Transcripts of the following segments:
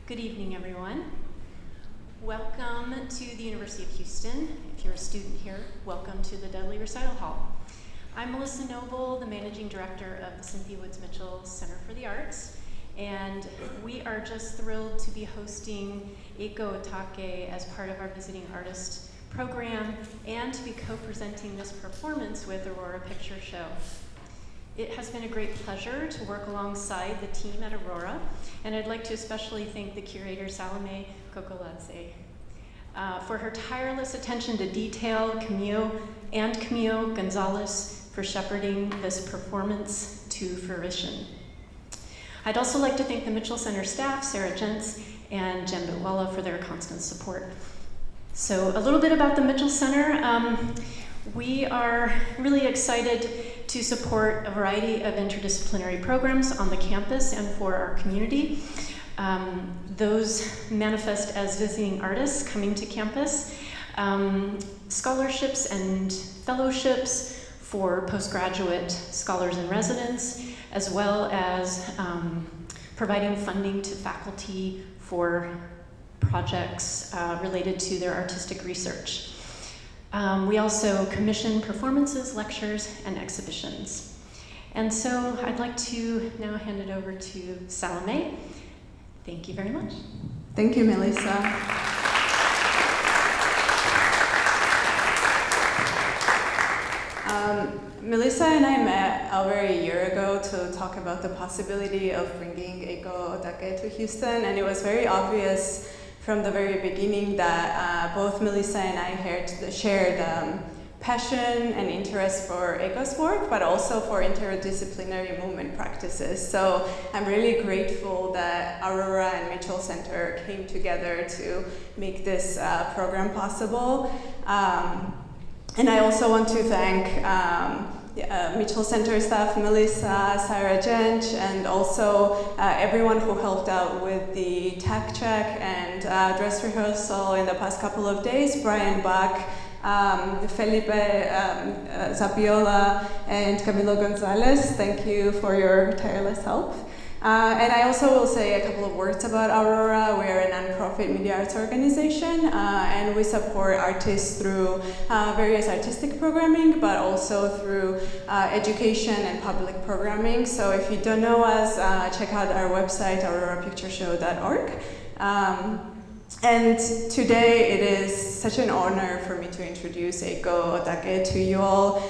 Good evening, everyone. Welcome to the University of Houston. If you're a student here, welcome to the Dudley Recital Hall. I'm Melissa Noble, the Managing Director of the Cynthia Woods Mitchell Center for the Arts, and we are just thrilled to be hosting Eiko Otake as part of our Visiting Artist program and to be co-presenting this performance with Aurora Picture Show. It has been a great pleasure to work alongside the team at Aurora, and I'd like to especially thank the curator, Salome Kokoladze, for her tireless attention to detail, Camille Gonzalez for shepherding this performance to fruition. I'd also like to thank the Mitchell Center staff, Sarah Gentz and Jen Bitwala, for their constant support. So a little bit about the Mitchell Center. We are really excited to support a variety of interdisciplinary programs on the campus and for our community. Those manifest as visiting artists coming to campus, scholarships and fellowships for postgraduate scholars and residents, as well as providing funding to faculty for projects related to their artistic research. We also commission performances, lectures, and exhibitions. And so I'd like to now hand it over to Salome. Thank you very much. Thank you, Melissa. Melissa and I met over a year ago to talk about the possibility of bringing Eiko Otake to Houston, and it was very obvious from the very beginning that both Melissa and I shared passion and interest for Eiko's work, but also for interdisciplinary movement practices. So I'm really grateful that Aurora and Mitchell Center came together to make this program possible. And I also want to thank Mitchell Center staff, Melissa, Sarah Jench, and also everyone who helped out with the tech check and dress rehearsal in the past couple of days. Brian Bach, Felipe Zapiola, and Camilo Gonzalez, thank you for your tireless help. And I also will say a couple of words about Aurora. We are a nonprofit media arts organization, and we support artists through various artistic programming, but also through education and public programming. So if you don't know us, check out our website, aurorapictureshow.org. And today it is such an honor for me to introduce Eiko Otake to you all.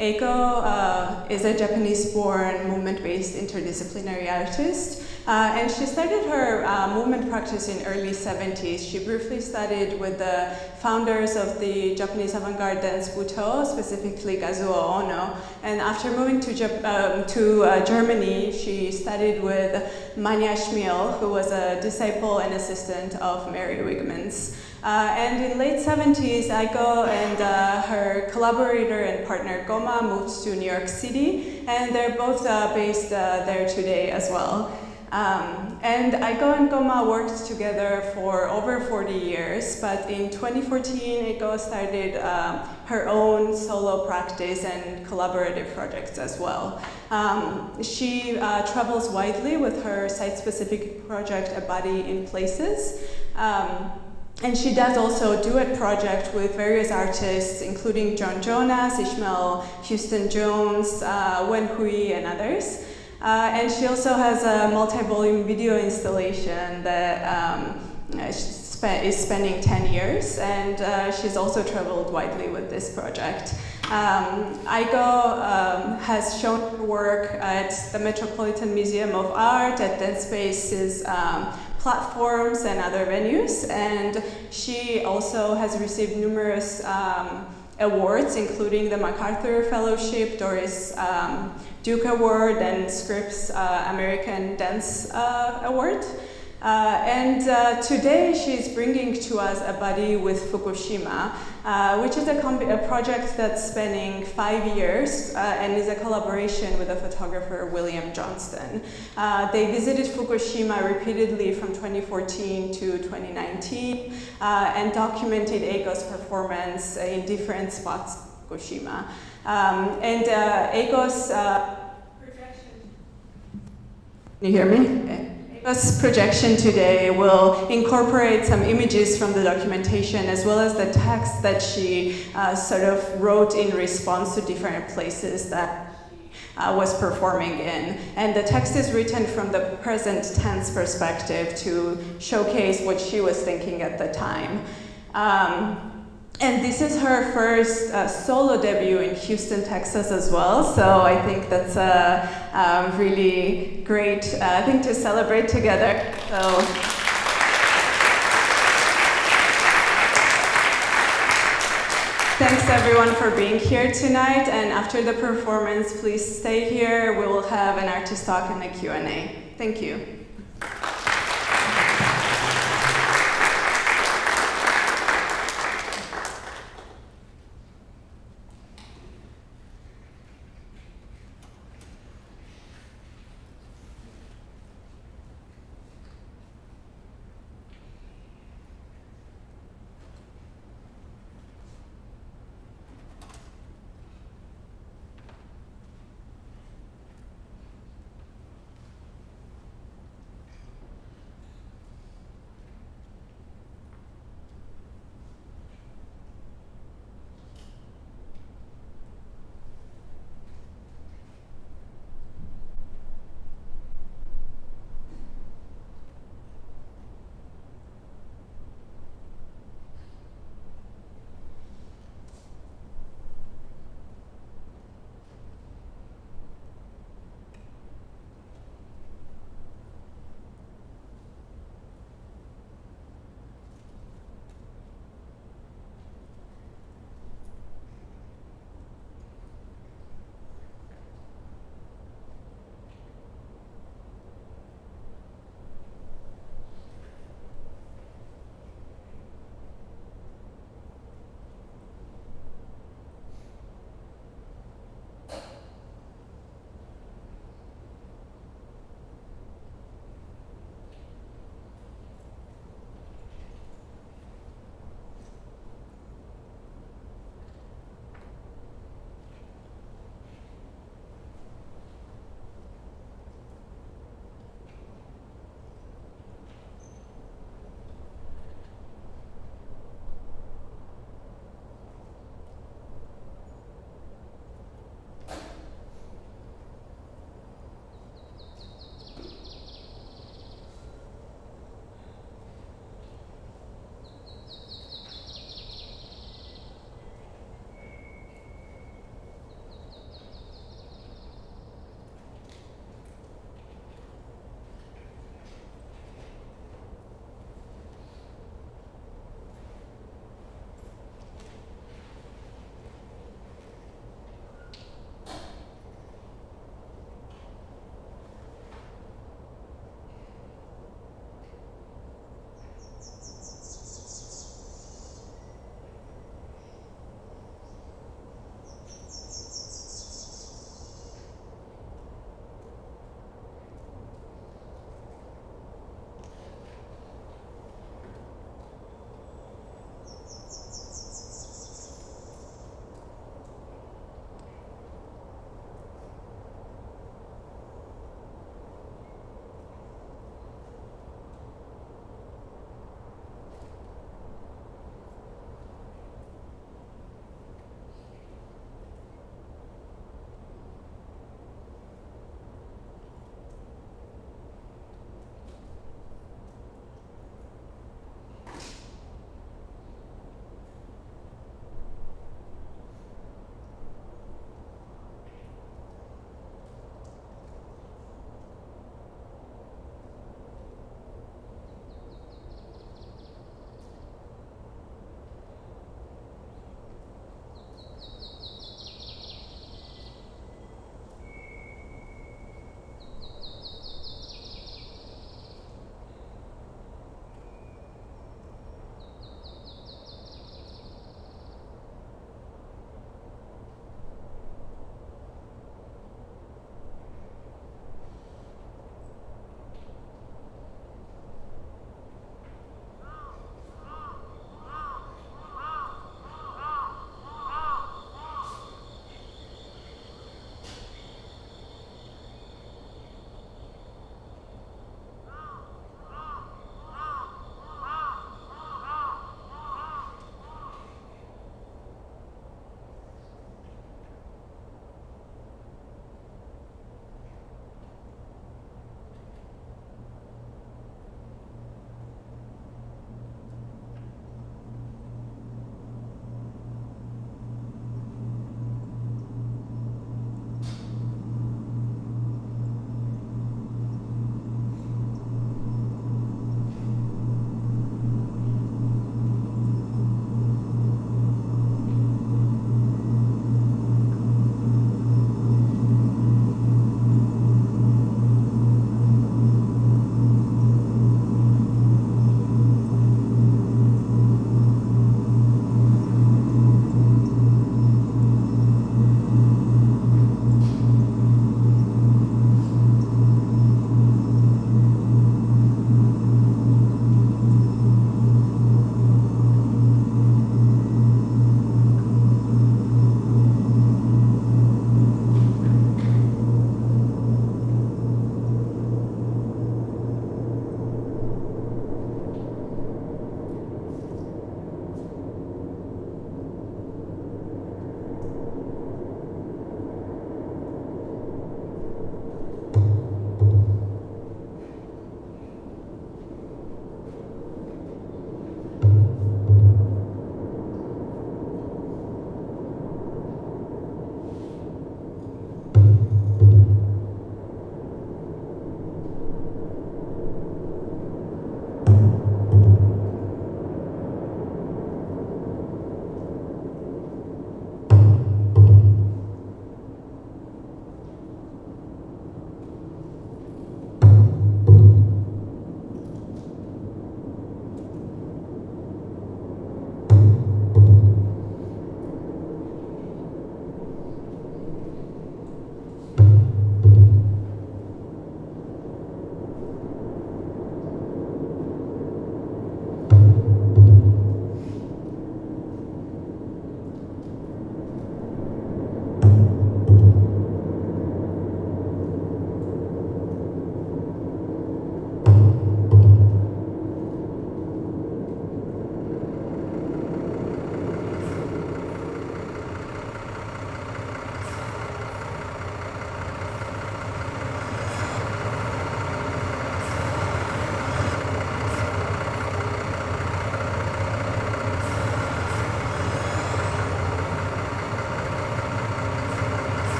Eiko is a Japanese-born, movement-based interdisciplinary artist, and she started her movement practice in early 70s. She briefly studied with the founders of the Japanese avant-garde dance Buto, specifically Kazuo Ono, and after moving to Germany, she studied with Manya Schmiel, who was a disciple and assistant of Mary Wigmans. And in late 70s, Eiko and her collaborator and partner Goma moved to New York City, and they're both based there today as well. And Eiko and Goma worked together for over 40 years, but in 2014, Eiko started her own solo practice and collaborative projects as well. She travels widely with her site-specific project, A Body in Places. And she does also duet project with various artists, including John Jonas, Ishmael Houston Jones, Wen Hui, and others. And she also has a multi-volume video installation that is spanning 10 years, and she's also traveled widely with this project. Eiko has shown her work at the Metropolitan Museum of Art, at Dance Space's platforms and other venues, and she also has received numerous awards, including the MacArthur Fellowship, Doris Duke Award, and Scripps American Dance Award. And today she's bringing to us A Body with Fukushima, which is a project that's spanning 5 years and is a collaboration with the photographer William Johnston. They visited Fukushima repeatedly from 2014 to 2019 and documented Eiko's performance in different spots in Fukushima. And Eiko's projection. Can you hear me? Okay. This projection today will incorporate some images from the documentation as well as the text that she sort of wrote in response to different places that was performing in. And the text is written from the present tense perspective to showcase what she was thinking at the time. And this is her first solo debut in Houston, Texas as well, so I think that's a really great thing to celebrate together. So. Thanks everyone for being here tonight, and after the performance, please stay here. We will have an artist talk and a Q&A. Thank you.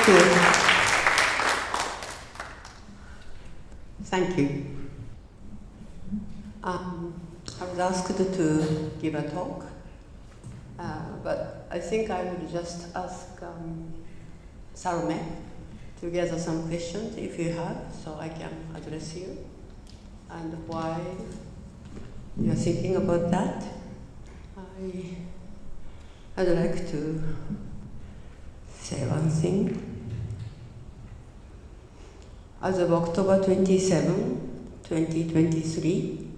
you. Thank you. I was asked to give a talk, but I think I would just ask Salome to gather some questions if you have, so I can address you, and why you're thinking about that. I'd like to say one thing. As of October 27, 2023,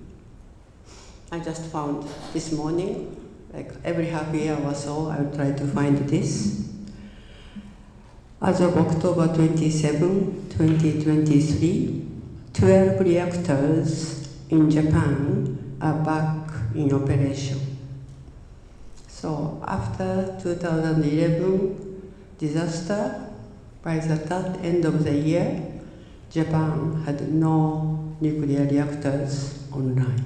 I just found this morning, like every half year or so, I will try to find this. As of October 27, 2023, 12 reactors in Japan are back in operation. So after 2011 disaster, by the end of the year, Japan had no nuclear reactors online.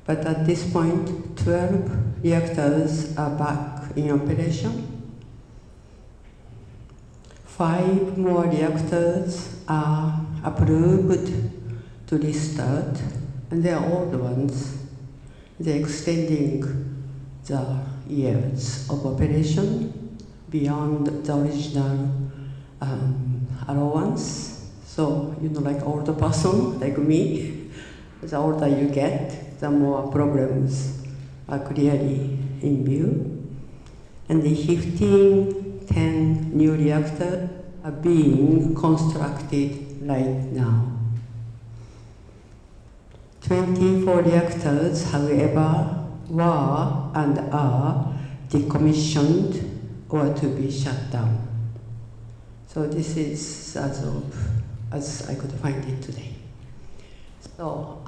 But at this point, 12 reactors are back in operation. 5 more reactors are approved to restart, and they are old ones. They're extending the years of operation beyond the original allowance. So, like older person like me, the older you get, the more problems are clearly in view. And the 10 new reactors are being constructed right now. 24 reactors, however, were and are decommissioned or to be shut down. So this is as I could find it today. So,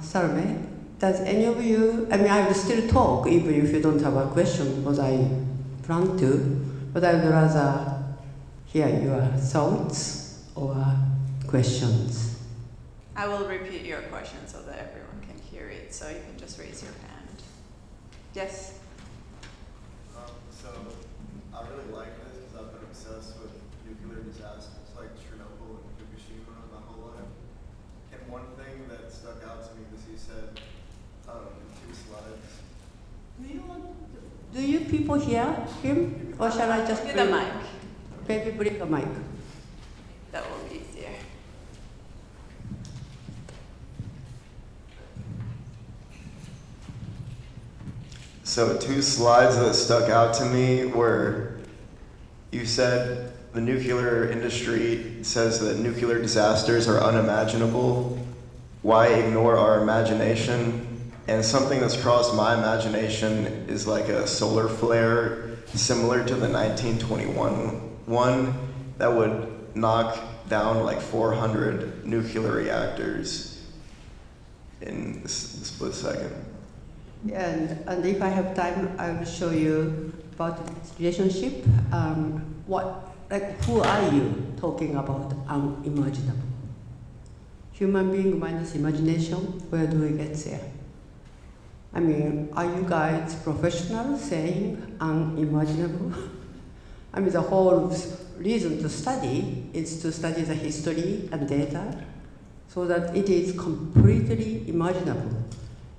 Salome, does any of you, I will still talk even if you don't have a question, because I plan to, but I would rather hear your thoughts or questions. I will repeat your question so that everyone can hear it, so you can just raise your hand. Yes? So I really like this because I've been obsessed with nuclear disasters like Chernobyl and Fukushima my whole life. And one thing that stuck out to me was you said in 2 slides. Do you people hear him? Or shall I just Give the mic. Maybe bring a mic. That will be easier. So 2 slides that stuck out to me were, you said the nuclear industry says that nuclear disasters are unimaginable. Why ignore our imagination? And something that's crossed my imagination is like a solar flare similar to the 1921 one that would knock down like 400 nuclear reactors in a split second. And if I have time, I will show you about this relationship. Who are you talking about unimaginable? Human being minus imagination, where do we get there? Are you guys professionals saying unimaginable? The whole reason to study is to study the history and data so that it is completely imaginable.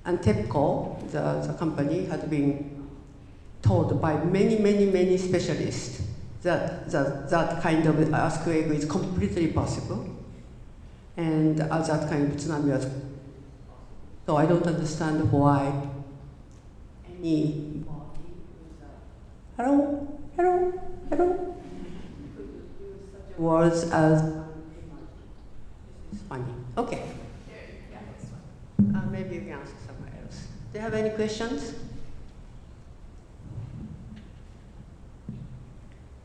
And TEPCO, the company, had been told by many specialists that that kind of earthquake is completely possible. And that kind of tsunami was. So I don't understand why any hello words as it's funny. Okay. Maybe you can ask somewhere else. Do you have any questions?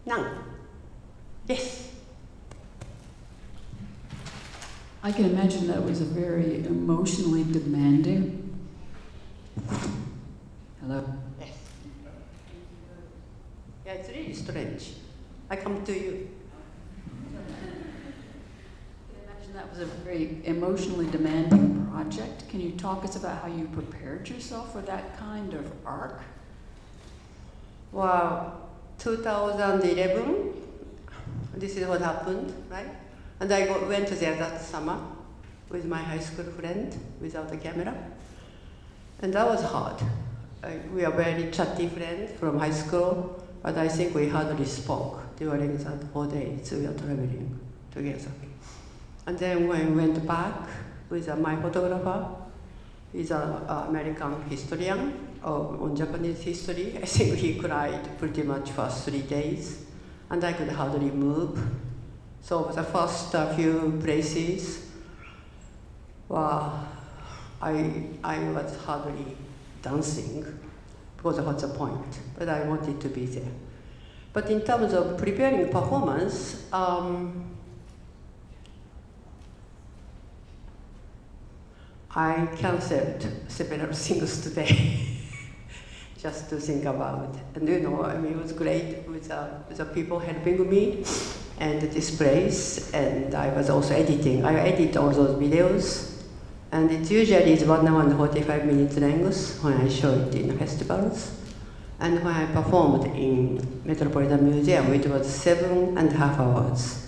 None. Yes. I can imagine that was a very emotionally demanding. Hello? Yes. Yeah, it's really strange. I come to you. I imagine that was a very emotionally demanding project. Can you talk us about how you prepared yourself for that kind of arc? Well, 2011, This is what happened, right? And I went there that summer with my high school friend without a camera. And that was hard. We are very chatty friends from high school, but I think we hardly spoke during that 4 days we were traveling together. And then when we went back with my photographer, he's an American historian on Japanese history. I think he cried pretty much for 3 days, and I could hardly move. So the first few places, I was hardly dancing because what's the point? But I wanted to be there. But in terms of preparing performance, I canceled several things today just to think about. And it was great with the people helping me and this place. And I was also editing. I edit all those videos. And it usually is 1 hour and 45 minutes length when I show it in festivals. And when I performed in Metropolitan Museum, it was 7.5 hours.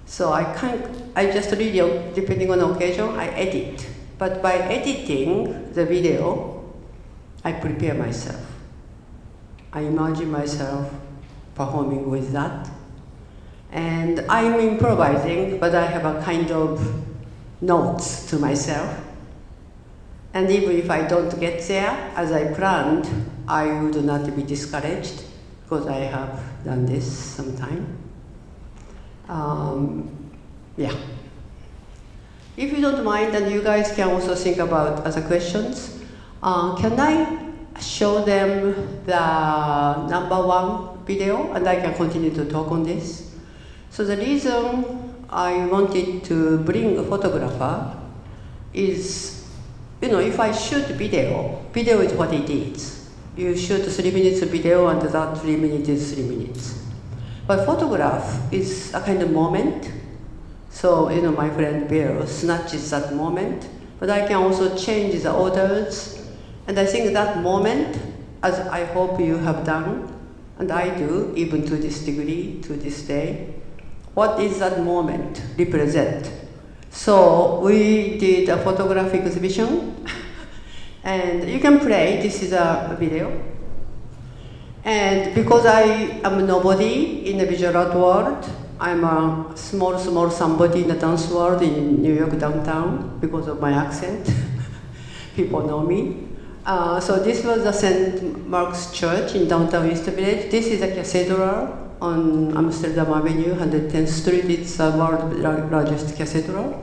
So I just really, depending on the occasion, I edit. But by editing the video, I prepare myself. I imagine myself performing with that. And I'm improvising, but I have a kind of notes to myself. And even if I don't get there as I planned, I would not be discouraged because I have done this sometime. Yeah. If you don't mind, and you guys can also think about other questions, can I show them the #1 video and I can continue to talk on this? So the reason I wanted to bring a photographer is, if I shoot video is what it is. You shoot 3 minutes of video and that 3 minutes is 3 minutes. But photograph is a kind of moment. So, my friend Bill snatches that moment, but I can also change the orders. And I think that moment, as I hope you have done, and I do, even to this degree, to this day, what is that moment represent? So we did a photographic exhibition, and you can play, this is a video. And because I am nobody in the visual art world, I'm a small somebody in the dance world in New York downtown because of my accent. People know me. So this was the St. Mark's Church in downtown East Village. This is a cathedral on Amsterdam Avenue, 110th Street. It's the world's largest cathedral.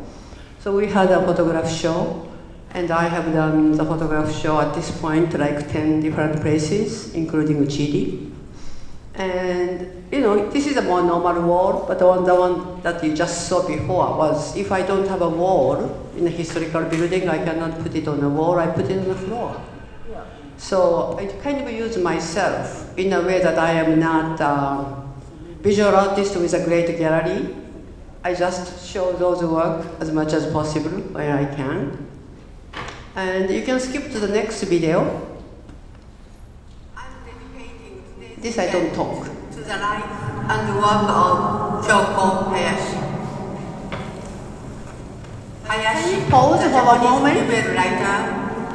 So we had a photograph show, and I have done the photograph show at this point like 10 different places, including Chile. And this is a more normal wall, but the one that you just saw before was, if I don't have a wall in a historical building, I cannot put it on a wall, I put it on the floor. Yeah. So I kind of use myself in a way that I am not a visual artist with a great gallery. I just show those work as much as possible where I can. And you can skip to the next video. This I don't talk. To the life and work of Kyoko Hayashi. Hayashi, pause for a moment. Nobel writer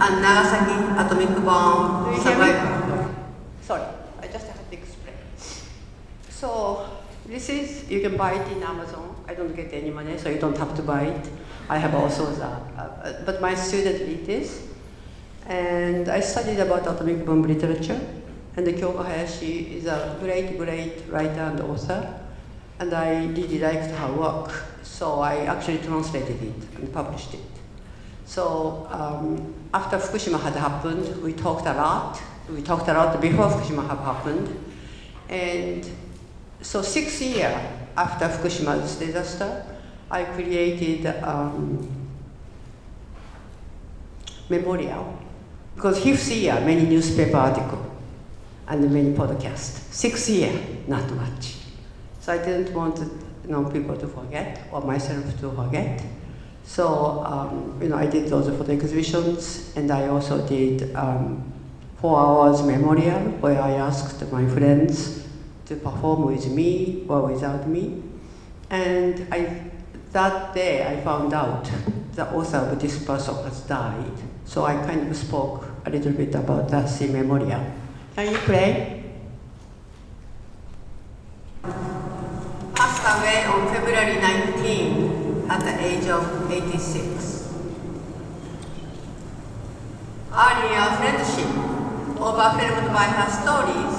and Nagasaki atomic bomb survivor. Sorry, I just have to explain. So this is, you can buy it in Amazon. I don't get any money, so you don't have to buy it. I have also that, but my student did this. And I studied about atomic bomb literature. And Kyoko Hayashi is a great writer and author, and I really liked her work, so I actually translated it and published it. So after Fukushima had happened, we talked a lot. We talked a lot before Fukushima had happened, and so 6 years after Fukushima's disaster, I created memorial, because 5th year, many newspaper articles and many podcasts. 6 years, not much. So I didn't want people to forget, or myself to forget. So I did those photo exhibitions, and I also did 4 hours memorial, where I asked my friends to perform with me or without me. And that day I found out the author of this person has died. So I kind of spoke a little bit about that in memoriam. Can you play? Passed away on February 19 at the age of 86. Earlier friendship, overwhelmed by her stories,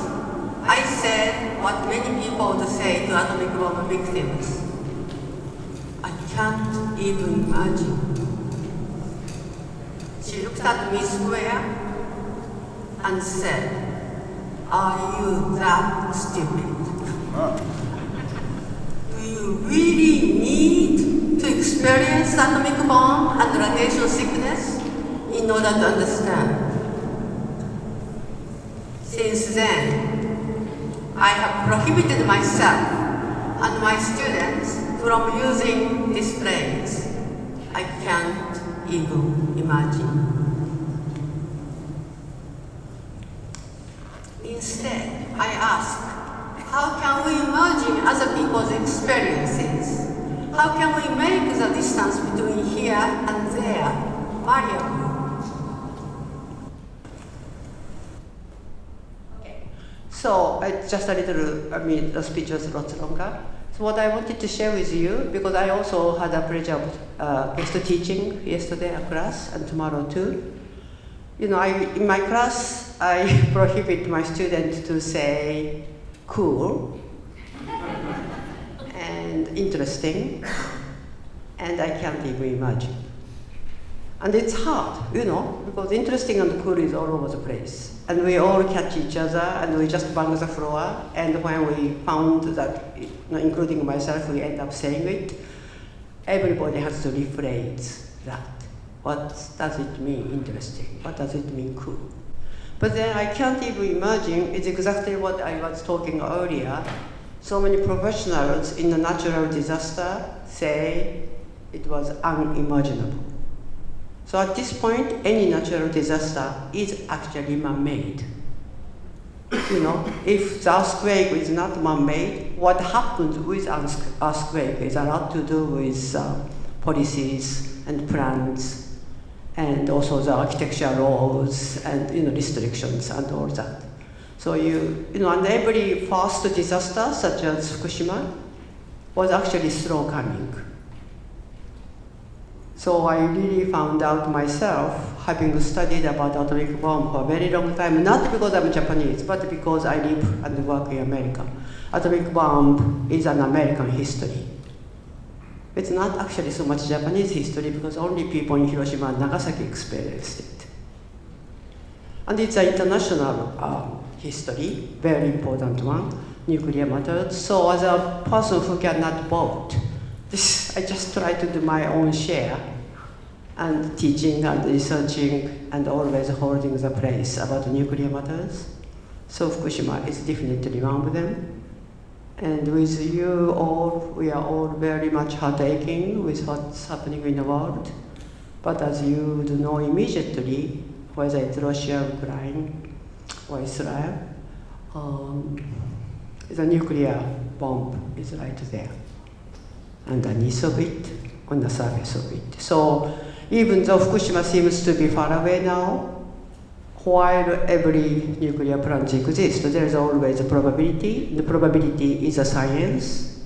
I said what many people would say to atomic bomb victims. I can't even imagine. She looked at me square and said, "Are you that stupid? Do you really need to experience atomic bomb and radiation sickness in order to understand?" Since then, I have prohibited myself and my students from using this phrase. I can't even imagine. Instead, I ask, how can we imagine other people's experiences? How can we make the distance between here and there variable? So just a little, the speech was a lot longer. So what I wanted to share with you, because I also had a pleasure of guest teaching yesterday at class and tomorrow too. In my class, I prohibit my students to say cool and interesting, and I can't even imagine. And it's hard, because interesting and cool is all over the place. And we all catch each other and we just bang the floor. And when we found that, including myself, we end up saying it, everybody has to rephrase that. What does it mean interesting? What does it mean cool? But then I can't even imagine, it's exactly what I was talking earlier. So many professionals in a natural disaster say it was unimaginable. So at this point, any natural disaster is actually man-made. If the earthquake is not man-made, what happens with earthquake is a lot to do with policies and plans, and also the architecture laws and restrictions and all that. So and every first disaster, such as Fukushima, was actually slow coming. So I really found out myself, having studied about atomic bomb for a very long time, not because I'm Japanese, but because I live and work in America. Atomic bomb is an American history. It's not actually so much Japanese history because only people in Hiroshima and Nagasaki experienced it. And it's an international history, very important one, nuclear matters. So as a person who cannot vote, I just try to do my own share and teaching and researching and always holding the place about nuclear matters. So Fukushima is definitely one of them. And with you all, we are all very much heartaching with what's happening in the world. But as you do know immediately, whether it's Russia, Ukraine, or Israel, the nuclear bomb is right there, underneath of it, on the surface of it. So even though Fukushima seems to be far away now, while every nuclear plant exists, there is always a probability. The probability is a science.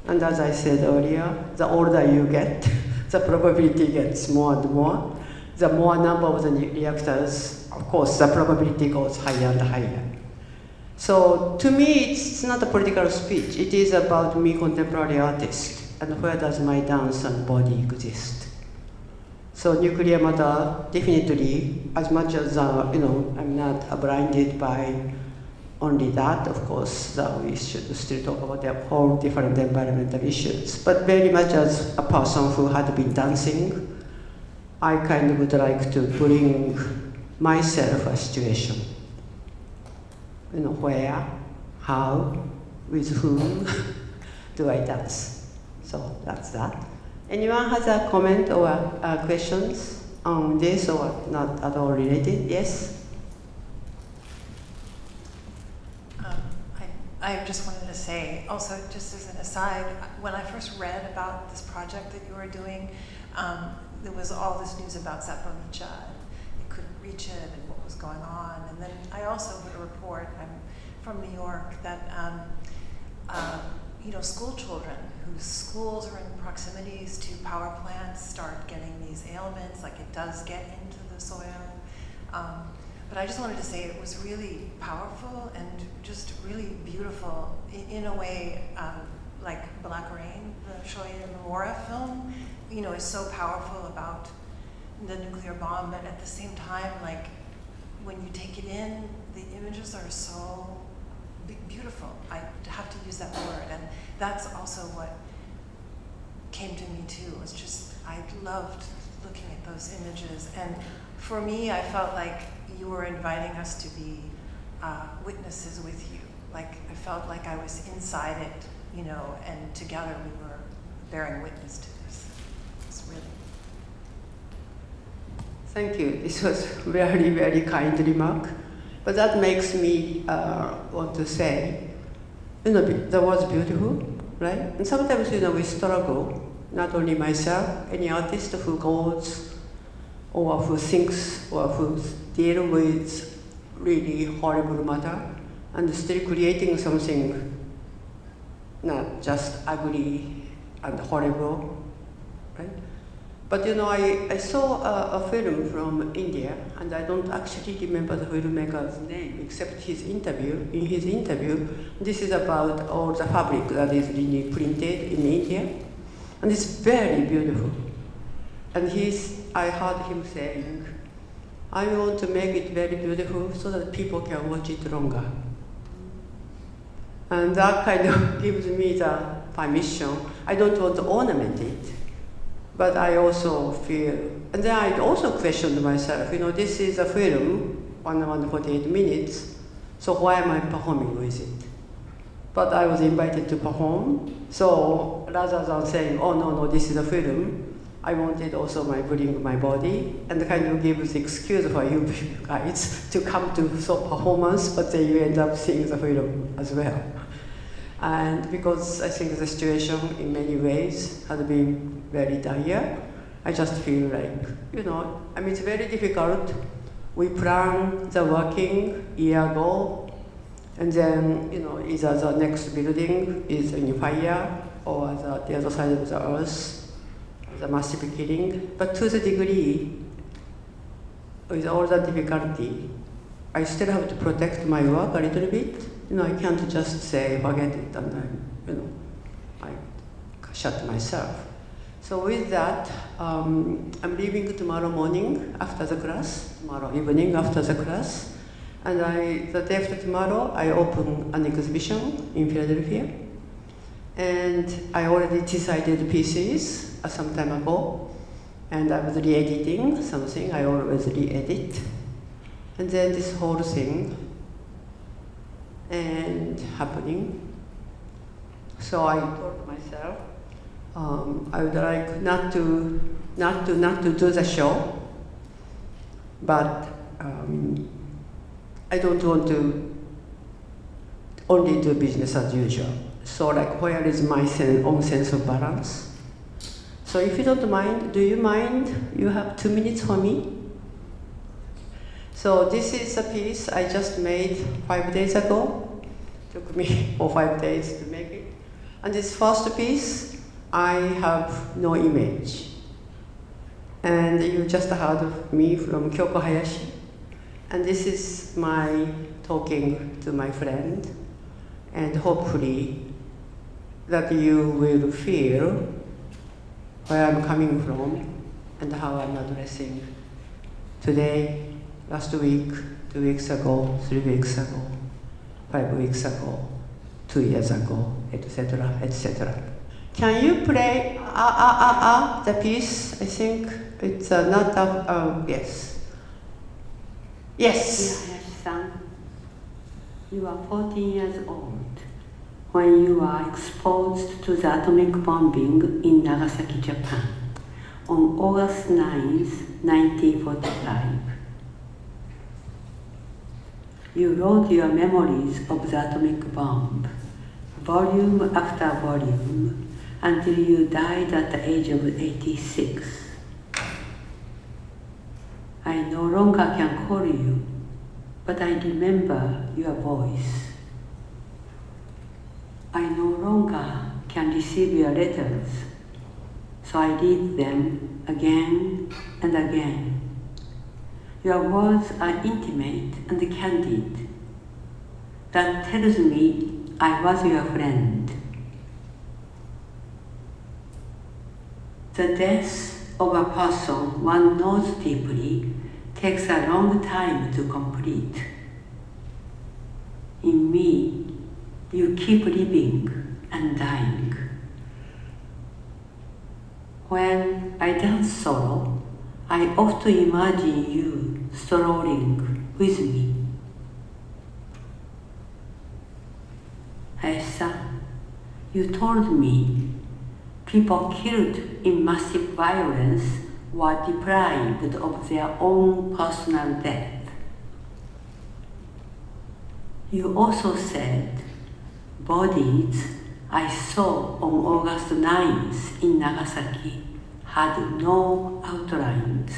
And as I said earlier, the older you get, the probability gets more and more. The more number of the reactors, of course, the probability goes higher and higher. So to me, it's not a political speech. It is about me, contemporary artist, and where does my dance and body exist. So nuclear matter, definitely, as much as, I'm not blinded by only that, of course, that we should still talk about the whole different environmental issues. But very much as a person who had been dancing, I kind of would like to bring myself a situation. Where, how, with whom do I dance? So that's that. Anyone has a comment or questions on this or not at all related? Yes? I just wanted to say, also just as an aside, when I first read about this project that you were doing, there was all this news about Zaporizhzhia. They couldn't reach it and what was going on. And then I also heard a report, I'm from New York, that school children whose schools are in proximities to power plants start getting these ailments, like it does get into the soil. But I just wanted to say it was really powerful and just really beautiful in a way, like Black Rain, the Shoya Nomura film, is so powerful about the nuclear bomb, but at the same time, like when you take it in, the images are so beautiful. I have to use that word, and that's also what came to me too. It's just, I loved looking at those images, and for me, I felt like you were inviting us to be witnesses with you. Like, I felt like I was inside it, and together we were bearing witness to this. It's really... Thank you. This was very, very kind remark. But that makes me want to say, that was beautiful, right? And sometimes, we struggle, not only myself, any artist who goes or who thinks or who deal with really horrible matter and still creating something not just ugly and horrible, right? But I saw a film from India, and I don't actually remember the filmmaker's name except his interview. In his interview, this is about all the fabric that is really printed in India, and it's very beautiful. And I heard him saying, I want to make it very beautiful so that people can watch it longer. And that kind of gives me the permission. I don't want to ornament it, but I also feel, and then I also questioned myself, this is a film, 1 hour and 48 minutes, so why am I performing with it? But I was invited to perform, so rather than saying, oh no, this is a film, I wanted also bring my body and kind of give the excuse for you guys to come to performance, but then you end up seeing the film as well. And because I think the situation in many ways has been very dire, I just feel like, it's very difficult. We plan the working year ago, and then, either the next building is in fire or the other side of the earth, the massive killing. But to the degree, with all the difficulty, I still have to protect my work a little bit. I can't just say, forget it, and I shut myself. So with that, I'm leaving tomorrow morning after the class, tomorrow evening after the class, and the day after tomorrow, I open an exhibition in Philadelphia. And I already decided pieces some time ago, and I was re-editing something. I always re-edit. And then this whole thing and happening. So I told myself, I would like not to do the show, but I don't want to only do business as usual. So where is my own sense of balance? So if you don't mind, do you mind? You have 2 minutes for me? So this is a piece I just made 5 days ago. Took me 4 or 5 days to make it. And this first piece, I have no image. And you just heard of me from Kyoko Hayashi. And this is my talking to my friend. And hopefully that you will feel where I'm coming from and how I'm addressing today, last week, 2 weeks ago, 3 weeks ago, 5 weeks ago, 2 years ago, etc., etc. Can you play the piece? I think it's not yes. Yes. Hayashi-san, you are 14 years old when you are exposed to the atomic bombing in Nagasaki, Japan, on August 9, 1945. You wrote your memories of the atomic bomb, volume after volume, until you died at the age of 86. I no longer can call you, but I remember your voice. I no longer can receive your letters, so I read them again and again. Your words are intimate and candid. That tells me I was your friend. The death of a person one knows deeply takes a long time to complete. In me, you keep living and dying. When I dance solo, I often imagine you strolling with me. Aisa, you told me people killed in massive violence were deprived of their own personal death. You also said bodies I saw on August 9th in Nagasaki had no outlines.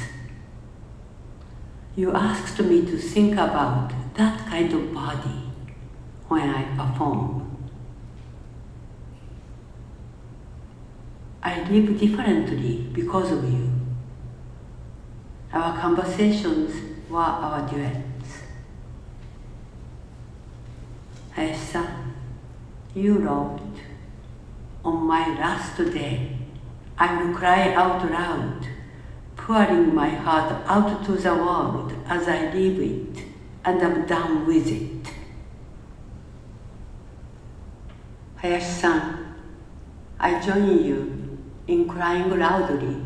You asked me to think about that kind of body when I perform. I live differently because of you. Our conversations were our duets. Aisa, you wrote, on my last day, I will cry out loud, pouring my heart out to the world as I live it and am done with it. Hayashi-san, I join you in crying loudly.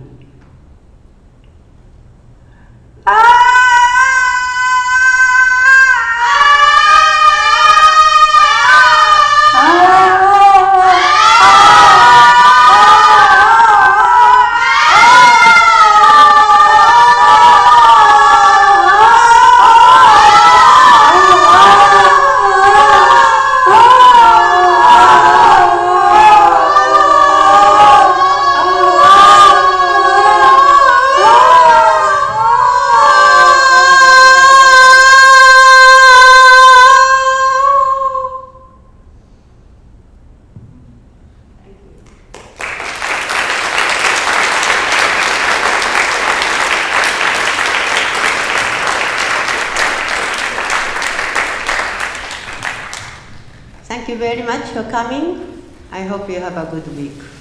Thank you very much for coming. I hope you have a good week.